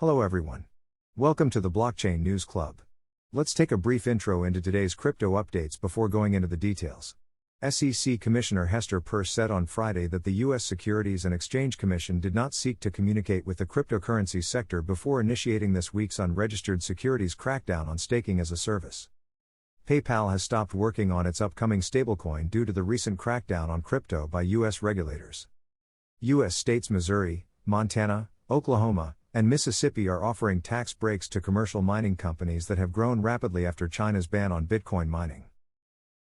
Hello everyone. Welcome to the Blockchain News Club. Let's take a brief intro into today's crypto updates before going into the details. SEC Commissioner Hester Peirce said on Friday that the U.S. Securities and Exchange Commission did not seek to communicate with the cryptocurrency sector before initiating this week's unregistered securities crackdown on staking as a service. PayPal has stopped working on its upcoming stablecoin due to the recent crackdown on crypto by U.S. regulators. U.S. states Missouri, Montana, Oklahoma, and Mississippi are offering tax breaks to commercial mining companies that have grown rapidly after China's ban on Bitcoin mining.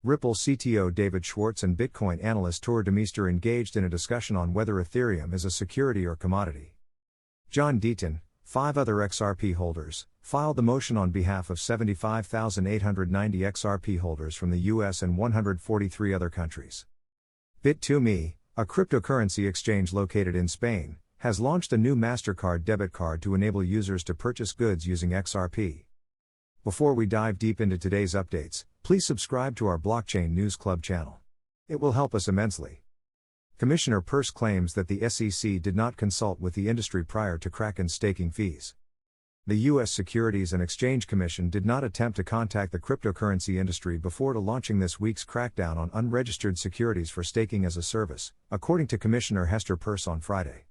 Ripple CTO David Schwartz and Bitcoin analyst Tuur Demeester engaged in a discussion on whether Ethereum is a security or commodity. John Deaton, 5 other XRP holders, filed the motion on behalf of 75,890 XRP holders from the US and 143 other countries. Bit2Me, a cryptocurrency exchange located in Spain, has launched a new Mastercard debit card to enable users to purchase goods using XRP. Before we dive deep into today's updates, please subscribe to our Blockchain News Club channel. It will help us immensely. Commissioner Peirce claims that the SEC did not consult with the industry prior to Kraken's staking fees. The U.S. Securities and Exchange Commission did not attempt to contact the cryptocurrency industry before launching this week's crackdown on unregistered securities for staking as a service, according to Commissioner Hester Peirce on Friday.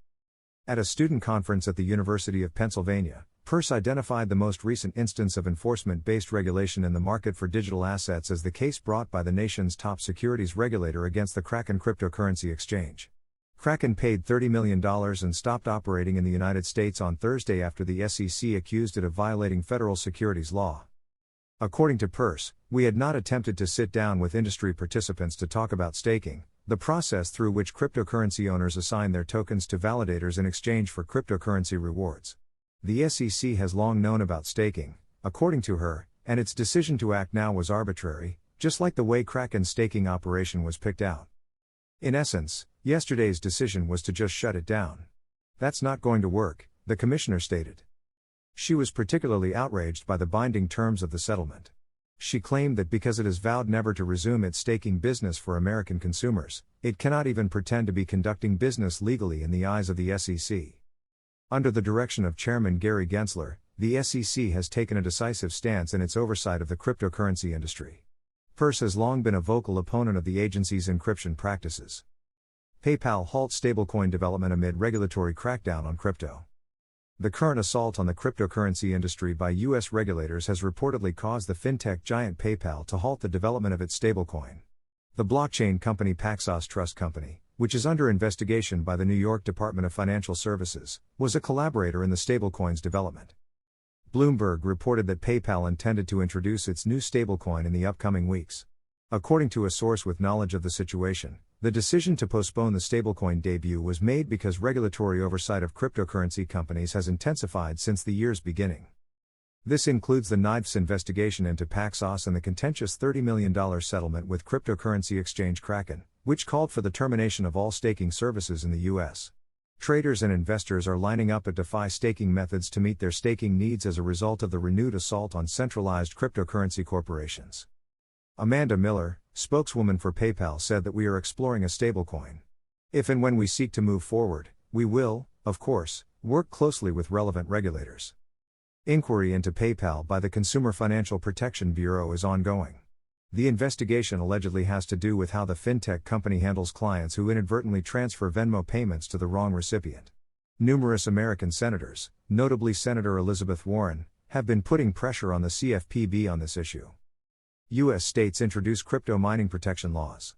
At a student conference at the University of Pennsylvania, Peirce identified the most recent instance of enforcement-based regulation in the market for digital assets as the case brought by the nation's top securities regulator against the Kraken cryptocurrency exchange. Kraken paid $30 million and stopped operating in the United States on Thursday after the SEC accused it of violating federal securities law. According to Peirce, we had not attempted to sit down with industry participants to talk about staking, the process through which cryptocurrency owners assign their tokens to validators in exchange for cryptocurrency rewards. The SEC has long known about staking, according to her, and its decision to act now was arbitrary, just like the way Kraken's staking operation was picked out. In essence, yesterday's decision was to just shut it down. That's not going to work, the commissioner stated. She was particularly outraged by the binding terms of the settlement. She claimed that because it has vowed never to resume its staking business for American consumers, it cannot even pretend to be conducting business legally in the eyes of the SEC. Under the direction of Chairman Gary Gensler, the SEC has taken a decisive stance in its oversight of the cryptocurrency industry. Peirce has long been a vocal opponent of the agency's encryption practices. PayPal halts stablecoin development amid regulatory crackdown on crypto. The current assault on the cryptocurrency industry by U.S. regulators has reportedly caused the fintech giant PayPal to halt the development of its stablecoin. The blockchain company Paxos Trust Company, which is under investigation by the New York Department of Financial Services, was a collaborator in the stablecoin's development. Bloomberg reported that PayPal intended to introduce its new stablecoin in the upcoming weeks. According to a source with knowledge of the situation, the decision to postpone the stablecoin debut was made because regulatory oversight of cryptocurrency companies has intensified since the year's beginning. This includes the NIFE's investigation into Paxos and the contentious $30 million settlement with cryptocurrency exchange Kraken, which called for the termination of all staking services in the U.S. Traders and investors are lining up at DeFi staking methods to meet their staking needs as a result of the renewed assault on centralized cryptocurrency corporations. Amanda Miller, spokeswoman for PayPal, said that we are exploring a stablecoin. If and when we seek to move forward, we will, of course, work closely with relevant regulators. Inquiry into PayPal by the Consumer Financial Protection Bureau is ongoing. The investigation allegedly has to do with how the fintech company handles clients who inadvertently transfer Venmo payments to the wrong recipient. Numerous American senators, notably Senator Elizabeth Warren, have been putting pressure on the CFPB on this issue. U.S. states introduce crypto mining protection laws.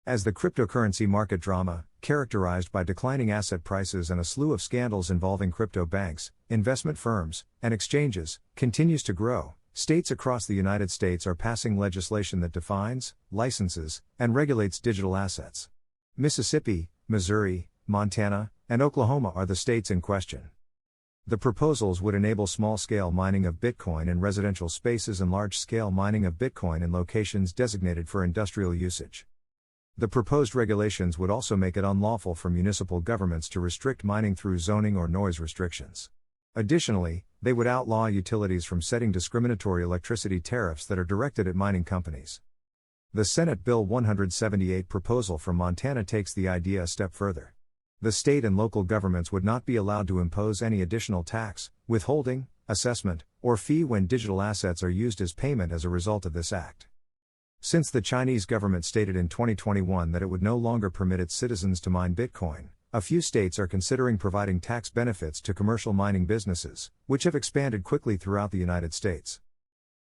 As the cryptocurrency market drama, characterized by declining asset prices and a slew of scandals involving crypto banks, investment firms, and exchanges, continues to grow, states across the United States are passing legislation that defines, licenses, and regulates digital assets. Mississippi, Missouri, Montana, and Oklahoma are the states in question. The proposals would enable small-scale mining of Bitcoin in residential spaces and large-scale mining of Bitcoin in locations designated for industrial usage. The proposed regulations would also make it unlawful for municipal governments to restrict mining through zoning or noise restrictions. Additionally, they would outlaw utilities from setting discriminatory electricity tariffs that are directed at mining companies. The Senate Bill 178 proposal from Montana takes the idea a step further. The state and local governments would not be allowed to impose any additional tax, withholding, assessment, or fee when digital assets are used as payment as a result of this act. Since the Chinese government stated in 2021 that it would no longer permit its citizens to mine Bitcoin, a few states are considering providing tax benefits to commercial mining businesses, which have expanded quickly throughout the United States.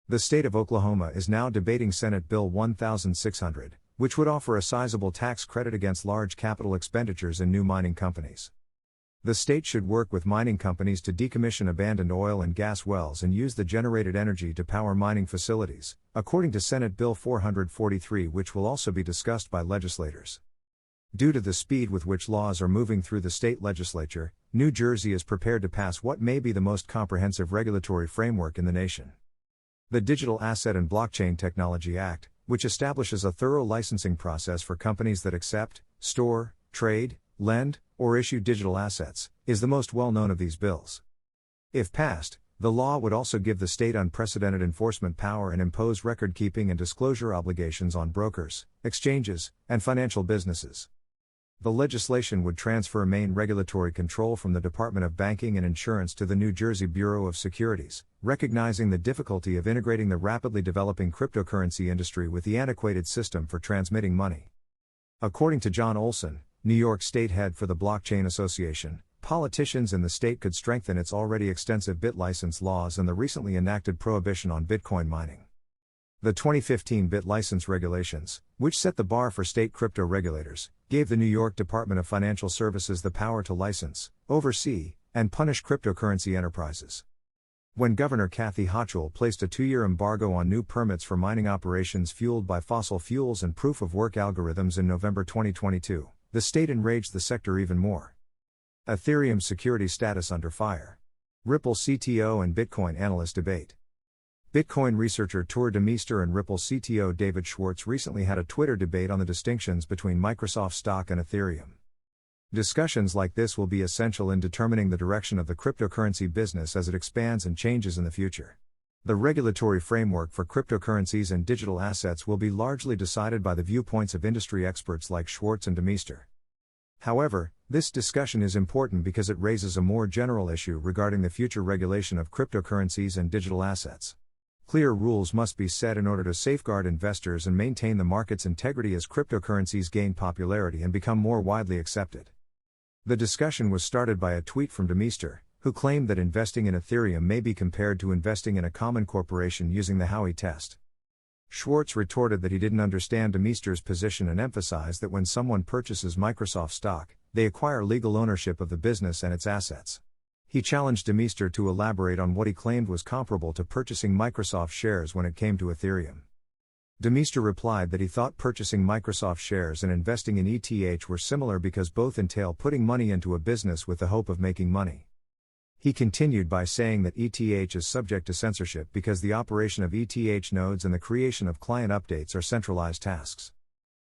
The state of Oklahoma is now debating Senate Bill 1600, which would offer a sizable tax credit against large capital expenditures in new mining companies. The state should work with mining companies to decommission abandoned oil and gas wells and use the generated energy to power mining facilities, according to Senate Bill 443, which will also be discussed by legislators. Due to the speed with which laws are moving through the state legislature, New Jersey is prepared to pass what may be the most comprehensive regulatory framework in the nation. The Digital Asset and Blockchain Technology Act, which establishes a thorough licensing process for companies that accept, store, trade, lend, or issue digital assets, is the most well-known of these bills. If passed, the law would also give the state unprecedented enforcement power and impose record-keeping and disclosure obligations on brokers, exchanges, and financial businesses. The legislation would transfer main regulatory control from the Department of Banking and Insurance to the New Jersey Bureau of Securities, recognizing the difficulty of integrating the rapidly developing cryptocurrency industry with the antiquated system for transmitting money. According to John Olson, New York State head for the Blockchain Association, politicians in the state could strengthen its already extensive BitLicense laws and the recently enacted prohibition on Bitcoin mining. The 2015 BitLicense regulations, which set the bar for state crypto regulators, gave the New York Department of Financial Services the power to license, oversee, and punish cryptocurrency enterprises. When Governor Kathy Hochul placed a 2-year embargo on new permits for mining operations fueled by fossil fuels and proof-of-work algorithms in November 2022, the state enraged the sector even more. Ethereum's security status under fire. Ripple CTO and Bitcoin analyst debate. Bitcoin researcher Tuur Demeester and Ripple CTO David Schwartz recently had a Twitter debate on the distinctions between Microsoft stock and Ethereum. Discussions like this will be essential in determining the direction of the cryptocurrency business as it expands and changes in the future. The regulatory framework for cryptocurrencies and digital assets will be largely decided by the viewpoints of industry experts like Schwartz and Demeester. However, this discussion is important because it raises a more general issue regarding the future regulation of cryptocurrencies and digital assets. Clear rules must be set in order to safeguard investors and maintain the market's integrity as cryptocurrencies gain popularity and become more widely accepted. The discussion was started by a tweet from Demeester, who claimed that investing in Ethereum may be compared to investing in a common corporation using the Howey test. Schwartz retorted that he didn't understand Demeester's position and emphasized that when someone purchases Microsoft stock, they acquire legal ownership of the business and its assets. He challenged Demeester to elaborate on what he claimed was comparable to purchasing Microsoft shares when it came to Ethereum. Demeester replied that he thought purchasing Microsoft shares and investing in ETH were similar because both entail putting money into a business with the hope of making money. He continued by saying that ETH is subject to censorship because the operation of ETH nodes and the creation of client updates are centralized tasks.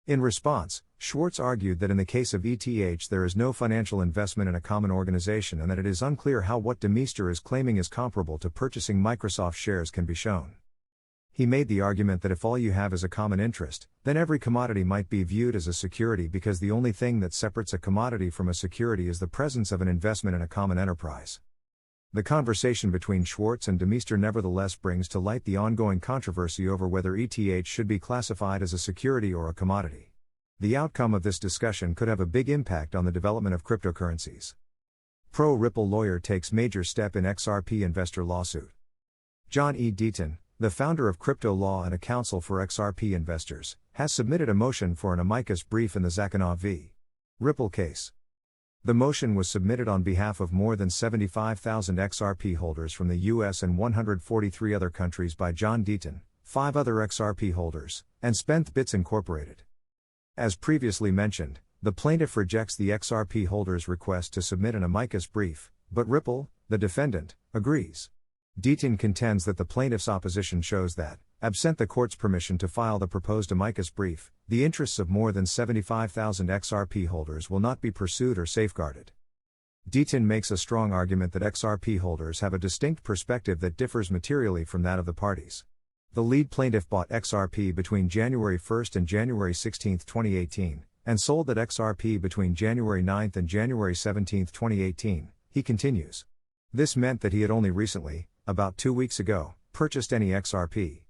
In response, Schwartz argued that in the case of ETH there is no financial investment in a common organization and that it is unclear how what Demeester is claiming is comparable to purchasing Microsoft shares can be shown. He made the argument that if all you have is a common interest, then every commodity might be viewed as a security because the only thing that separates a commodity from a security is the presence of an investment in a common enterprise. The conversation between Schwartz and Demeester nevertheless brings to light the ongoing controversy over whether ETH should be classified as a security or a commodity. The outcome of this discussion could have a big impact on the development of cryptocurrencies. Pro-Ripple lawyer takes major step in XRP investor lawsuit. John E. Deaton, the founder of Crypto Law and a counsel for XRP investors, has submitted a motion for an amicus brief in the Zakhanov v. Ripple case. The motion was submitted on behalf of more than 75,000 XRP holders from the US and 143 other countries by John Deaton, 5 other XRP holders, and SpendthBits Incorporated. As previously mentioned, the plaintiff rejects the XRP holders' request to submit an amicus brief, but Ripple, the defendant, agrees. Deaton contends that the plaintiff's opposition shows that, absent the court's permission to file the proposed amicus brief, the interests of more than 75,000 XRP holders will not be pursued or safeguarded. Deaton makes a strong argument that XRP holders have a distinct perspective that differs materially from that of the parties. The lead plaintiff bought XRP between January 1 and January 16, 2018, and sold at XRP between January 9 and January 17, 2018, he continues. This meant that he had only recently, about 2 weeks ago, purchased any XRP.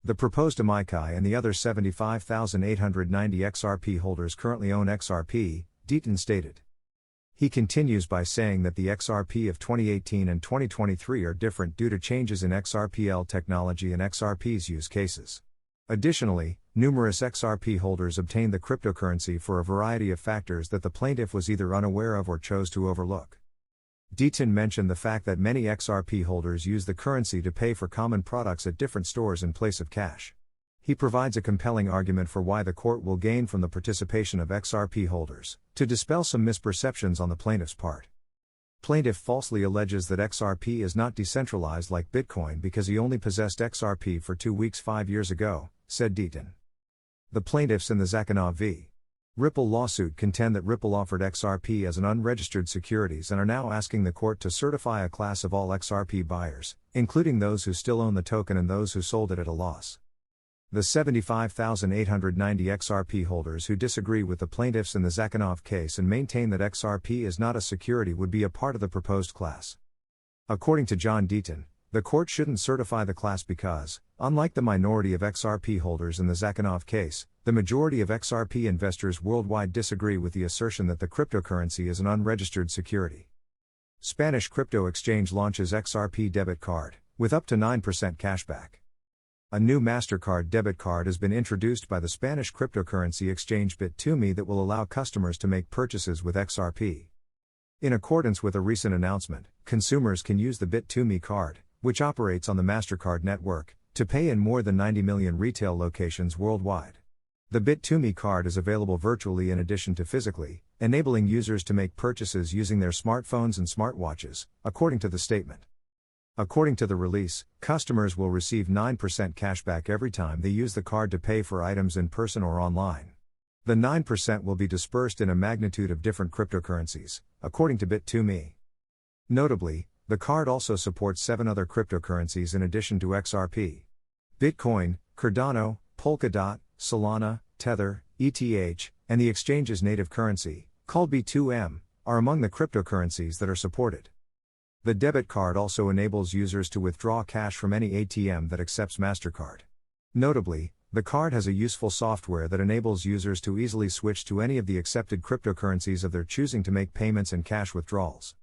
The proposed Amici and the other 75,890 XRP holders currently own XRP, Deaton stated. He continues by saying that the XRP of 2018 and 2023 are different due to changes in XRPL technology and XRP's use cases. Additionally, numerous XRP holders obtained the cryptocurrency for a variety of factors that the plaintiff was either unaware of or chose to overlook. Deaton mentioned the fact that many XRP holders use the currency to pay for common products at different stores in place of cash. He provides a compelling argument for why the court will gain from the participation of XRP holders, to dispel some misperceptions on the plaintiff's part. Plaintiff falsely alleges that XRP is not decentralized like Bitcoin because he only possessed XRP for 2 weeks 5 years ago, said Deaton. The plaintiffs in the Zakhanov v. Ripple lawsuit contend that Ripple offered XRP as an unregistered securities and are now asking the court to certify a class of all XRP buyers, including those who still own the token and those who sold it at a loss. The 75,890 XRP holders who disagree with the plaintiffs in the Zakhanov case and maintain that XRP is not a security would be a part of the proposed class. According to John Deaton, the court shouldn't certify the class because, unlike the minority of XRP holders in the Zakhanov case, the majority of XRP investors worldwide disagree with the assertion that the cryptocurrency is an unregistered security. Spanish crypto exchange launches XRP debit card, with up to 9% cashback. A new Mastercard debit card has been introduced by the Spanish cryptocurrency exchange Bit2Me that will allow customers to make purchases with XRP. In accordance with a recent announcement, consumers can use the Bit2Me card, which operates on the Mastercard network, to pay in more than 90 million retail locations worldwide. The Bit2Me card is available virtually in addition to physically, enabling users to make purchases using their smartphones and smartwatches, according to the statement. According to the release, customers will receive 9% cashback every time they use the card to pay for items in person or online. The 9% will be dispersed in a magnitude of different cryptocurrencies, according to Bit2Me. Notably, the card also supports 7 other cryptocurrencies in addition to XRP. Bitcoin, Cardano, Polkadot, Solana, Tether, ETH, and the exchange's native currency, called B2M, are among the cryptocurrencies that are supported. The debit card also enables users to withdraw cash from any ATM that accepts Mastercard. Notably, the card has a useful software that enables users to easily switch to any of the accepted cryptocurrencies of their choosing to make payments and cash withdrawals.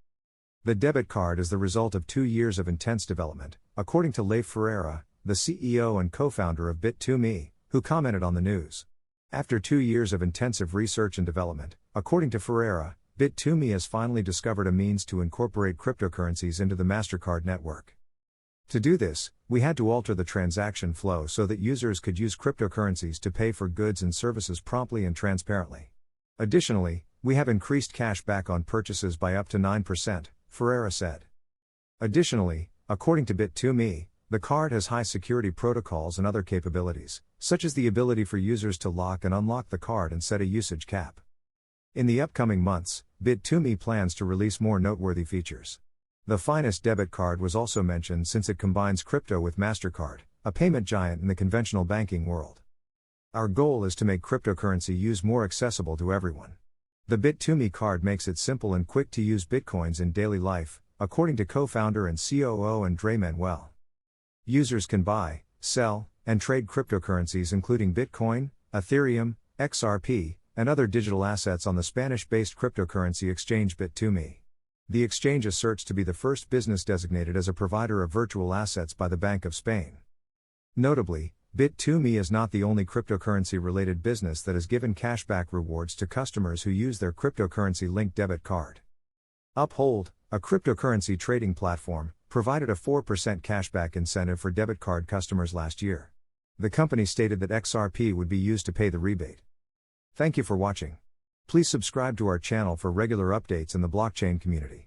The debit card is the result of 2 years of intense development, according to Leif Ferreira, the CEO and co-founder of Bit2Me, who commented on the news. After 2 years of intensive research and development, according to Ferreira, Bit2Me has finally discovered a means to incorporate cryptocurrencies into the Mastercard network. To do this, we had to alter the transaction flow so that users could use cryptocurrencies to pay for goods and services promptly and transparently. Additionally, we have increased cash back on purchases by up to 9%, Ferreira said. Additionally, according to Bit2Me, the card has high security protocols and other capabilities, such as the ability for users to lock and unlock the card and set a usage cap. In the upcoming months, Bit2Me plans to release more noteworthy features. The finest debit card was also mentioned since it combines crypto with Mastercard, a payment giant in the conventional banking world. Our goal is to make cryptocurrency use more accessible to everyone. The Bit2Me card makes it simple and quick to use Bitcoins in daily life, according to co-founder and COO Andre Manuel. Users can buy, sell, and trade cryptocurrencies including Bitcoin, Ethereum, XRP, and other digital assets on the Spanish-based cryptocurrency exchange Bit2Me. The exchange asserts to be the first business designated as a provider of virtual assets by the Bank of Spain. Notably, Bit2Me is not the only cryptocurrency-related business that has given cashback rewards to customers who use their cryptocurrency-linked debit card. Uphold, a cryptocurrency trading platform, provided a 4% cashback incentive for debit card customers last year. The company stated that XRP would be used to pay the rebate. Thank you for watching. Please subscribe to our channel for regular updates in the blockchain community.